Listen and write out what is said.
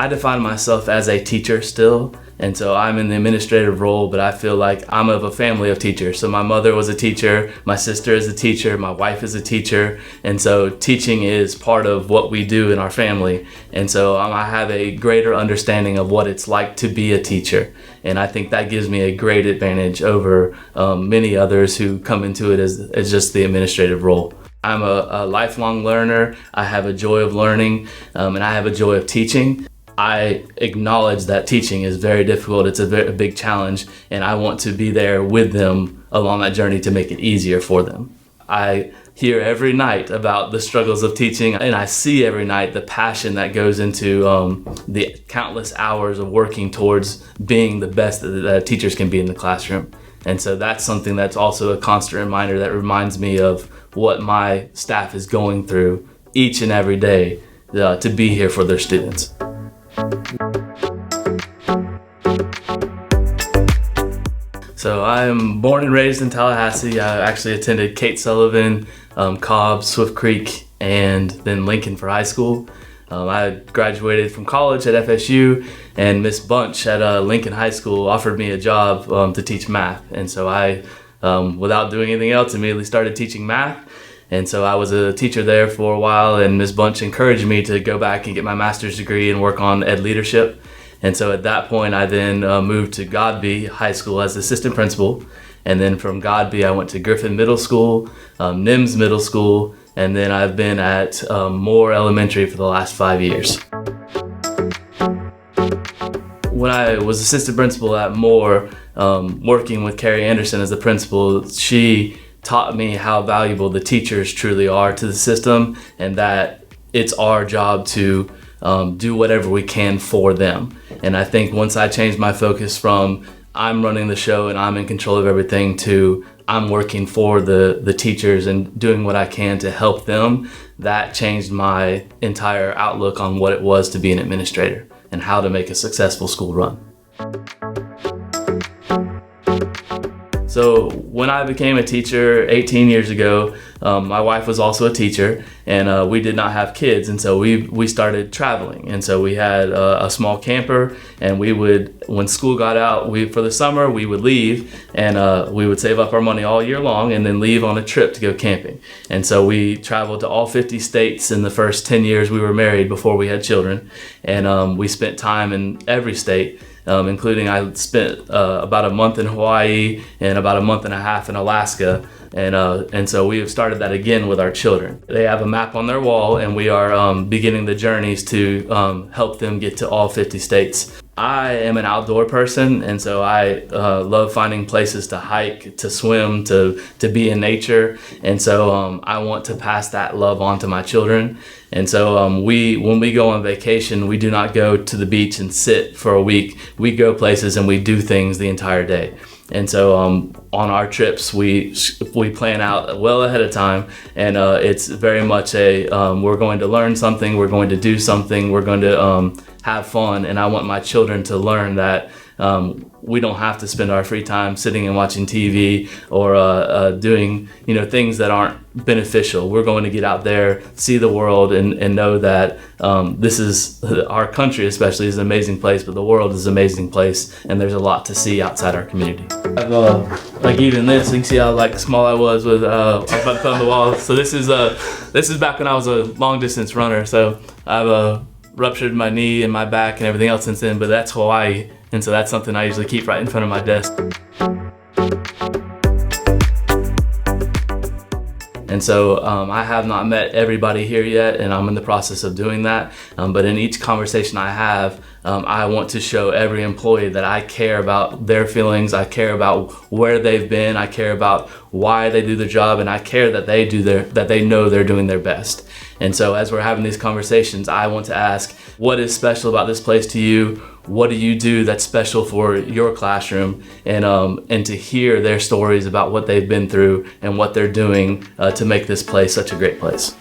I define myself as a teacher still, and so I'm in the administrative role, but I feel like I'm of a family of teachers. So my mother was a teacher, my sister is a teacher, my wife is a teacher, and so teaching is part of what we do in our family. And so I have a greater understanding of what it's like to be a teacher, and I think that gives me a great advantage over many others who come into it as just the administrative role. I'm a lifelong learner. I have a joy of learning, and I have a joy of teaching. I acknowledge that teaching is very difficult. It's a big challenge, and I want to be there with them along that journey to make it easier for them. I hear every night about the struggles of teaching, and I see every night the passion that goes into the countless hours of working towards being the best that teachers can be in the classroom. And so that's something that's also a constant reminder that reminds me of what my staff is going through each and every day to be here for their students. So I'm born and raised in Tallahassee. I actually attended Kate Sullivan, Cobb, Swift Creek, and then Lincoln for high school. I graduated from college at FSU, and Miss Bunch at Lincoln High School offered me a job to teach math. And so I, without doing anything else, immediately started teaching math. And so I was a teacher there for a while, and Ms. Bunch encouraged me to go back and get my master's degree and work on ed leadership. And so at that point, I then moved to Godby High School as assistant principal. And then from Godby, I went to Griffin Middle School, NIMS Middle School, and then I've been at Moore Elementary for the last 5 years. When I was assistant principal at Moore, working with Carrie Anderson as the principal, she taught me how valuable the teachers truly are to the system, and that it's our job to do whatever we can for them. And I think once I changed my focus from I'm running the show and I'm in control of everything to I'm working for the teachers and doing what I can to help them, that changed my entire outlook on what it was to be an administrator and how to make a successful school run. So when I became a teacher 18 years ago, my wife was also a teacher, and we did not have kids, and so we started traveling. And so we had a small camper, and we would, when school got out, for the summer we would leave, and we would save up our money all year long and then leave on a trip to go camping. And so we traveled to all 50 states in the first 10 years we were married before we had children, and we spent time in every state. Including I spent about a month in Hawaii and about a month and a half in Alaska, and so we have started that again with our children. They have a map on their wall, and we are beginning the journeys to help them get to all 50 states. I am an outdoor person, and so I love finding places to hike, to swim, to be in nature, and so I want to pass that love on to my children. And so when we go on vacation, we do not go to the beach and sit for a week. We go places and we do things the entire day. And so on our trips, we plan out well ahead of time, and it's very much we're going to learn something, we're going to do something, we're going to have fun, and I want my children to learn that we don't have to spend our free time sitting and watching TV or doing things that aren't beneficial. We're going to get out there, see the world, and know that this is our country, especially, is an amazing place, but the world is an amazing place, and there's a lot to see outside our community. Like even this, you can see how small I was with about to put on the wall. So this is back when I was a long distance runner. So I've ruptured my knee and my back and everything else since then, but that's Hawaii, and so that's something I usually keep right in front of my desk. And so I have not met everybody here yet, and I'm in the process of doing that. But in each conversation I have, I want to show every employee that I care about their feelings, I care about where they've been, I care about why they do their job, and I care that they know they're doing their best. And so as we're having these conversations, I want to ask, what is special about this place to you? What do you do that's special for your classroom? And to hear their stories about what they've been through and what they're doing to make this place such a great place.